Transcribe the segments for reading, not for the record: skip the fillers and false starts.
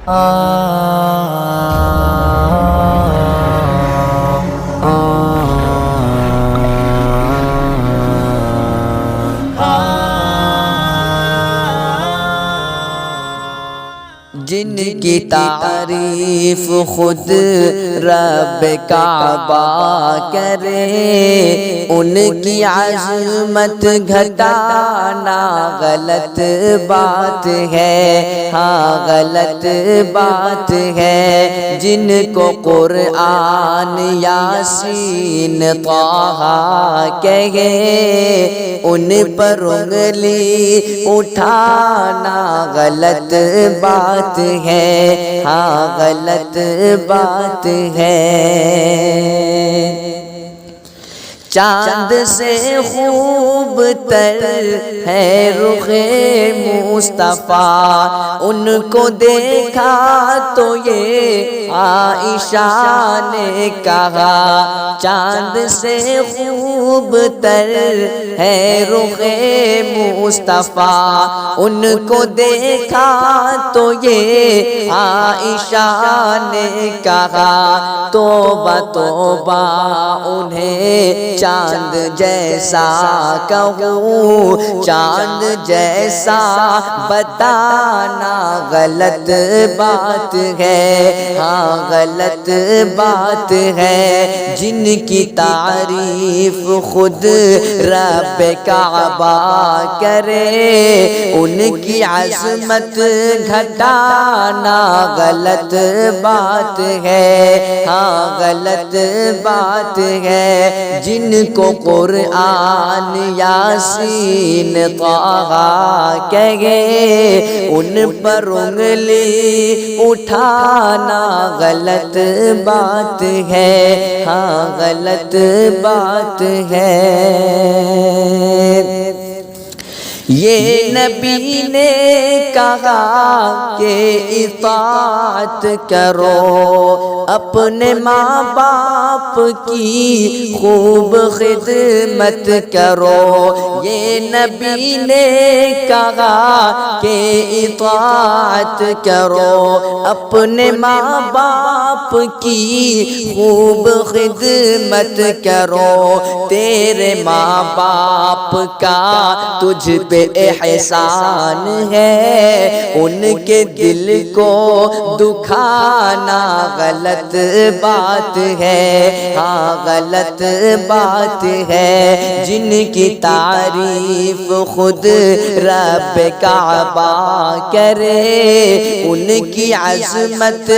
جن کی تعریف خود رب کعبہ کرے، ان کی عظمت گھٹانا غلط بات ہے، ہاں غلط بات ہے۔ جن کو قرآن یاسین طٰہٰ کہے، ان پر انگلی اٹھانا غلط بات ہے، ہاں غلط بات ہے۔ چاند سے خوب تر ہے رخ مصطفیٰ، ان کو دیکھا تو یہ عائشہ نے کہا۔ چاند سے خوب تر ہے رخ مصطفیٰ، ان کو دیکھا تو یہ عائشہ نے کہا۔ توبہ توبہ انہیں چاند جیسا کہوں، چاند جیسا بتانا غلط بات ہے، ہاں غلط بات ہے۔ جن کی تعریف خود رب کعبہ کرے، ان کی عظمت گھٹانا غلط بات ہے، ہاں غلط بات ہے۔ جن کو قرآن یاسین طٰہٰ کہے، ان پر انگلی اٹھانا غلط بات ہے، ہاں غلط بات ہے۔ یہ نبی نے کہا کہ اطاعت کرو، اپنے ماں باپ کی خوب خدمت کرو۔ یہ نبی نے کہا کہ اطاعت کرو، اپنے ماں باپ کی خوب خدمت کرو۔ تیرے ماں باپ کا تجھ پہ احسان ہے، ان کے دل کو دکھانا غلط بات ہے، ہاں غلط بات ہے۔ جن کی تعریف خود رب کعبہ کرے، ان کی عظمت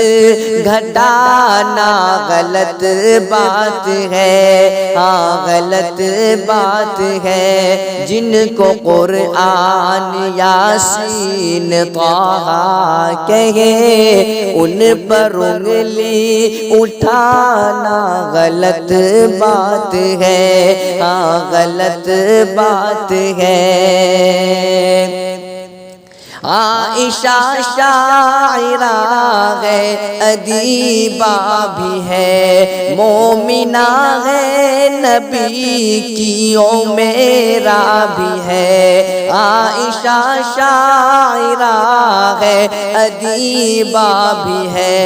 گھٹانا غلط بات ہے، ہاں غلط بات ہے۔ جن کو قرآن یاسین طٰہٰ کہے، ان پر انگلی اٹھانا غلط بات ہے، ہاں غلط بات ہے۔ عائشہ شاعرہ ہے، ادیبہ بھی ہے، مومنہ ہے، نبی کی عمیرہ بھی ہے۔ عائشہ شاعرہ ہے، ادیبہ بھی ہے،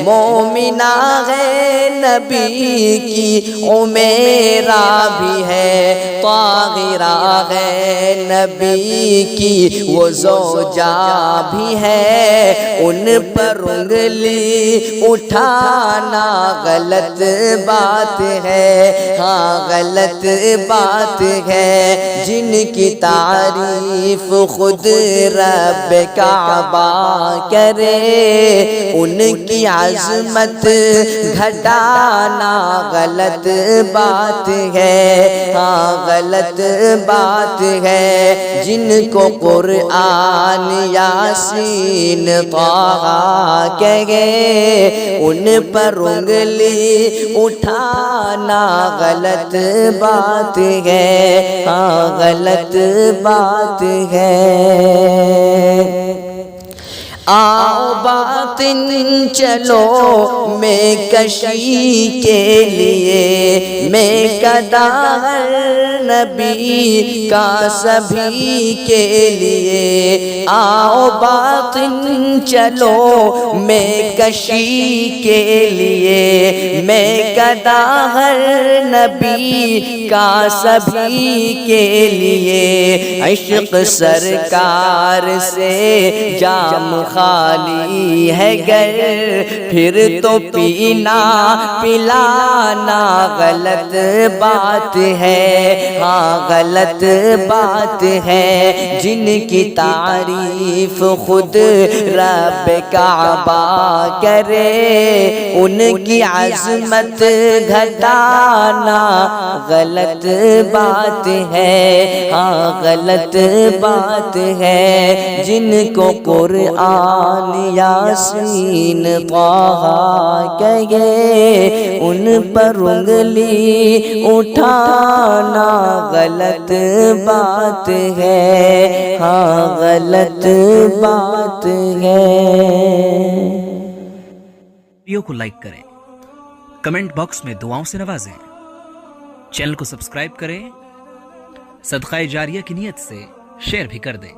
مومنہ ہے، نبی کی عمیرہ بھی ہے، طاہرہ ہے، نبی کی وہ زوجہ بھی ہے۔ ان پر انگلی اٹھانا غلط بات ہے، ہاں غلط بات ہے۔ جن کی تعریف خود رب کعبہ کرے، ان کی عظمت گھٹانا غلط بات ہے، ہاں غلط بات ہے۔ جن کو قرآن یاسین طٰہٰ کہے، ان پر انگلی اٹھانا غلط بات ہے، ہاں غلط بات ہے۔ آؤ باطن چلو میں کشی کے لیے، میں گدا ہر نبی کا سبھی کے لیے، آؤ باطن چلو میں کشی کے لیے، میں گدا ہر نبی کا سبھی کے لیے، عشق سرکار سے جام خالی ہے گر، پھر تو پینا پلانا غلط بات ہے، ہاں غلط بات ہے، جن کی تعریف خود رب کعبہ کرے، ان کی عظمت گھٹانا غلط بات ہے، ہاں غلط بات ہے، جن کو قرآن یاسین طٰہٰ کہے، ان پر انگلی اٹھانا غلط بات ہے، ہاں غلط بات ہے۔ ویڈیو کو لائک کریں، کمنٹ باکس میں دعاؤں سے نوازیں، چینل کو سبسکرائب کریں، صدقہ جاریہ کی نیت سے شیئر بھی کر دیں۔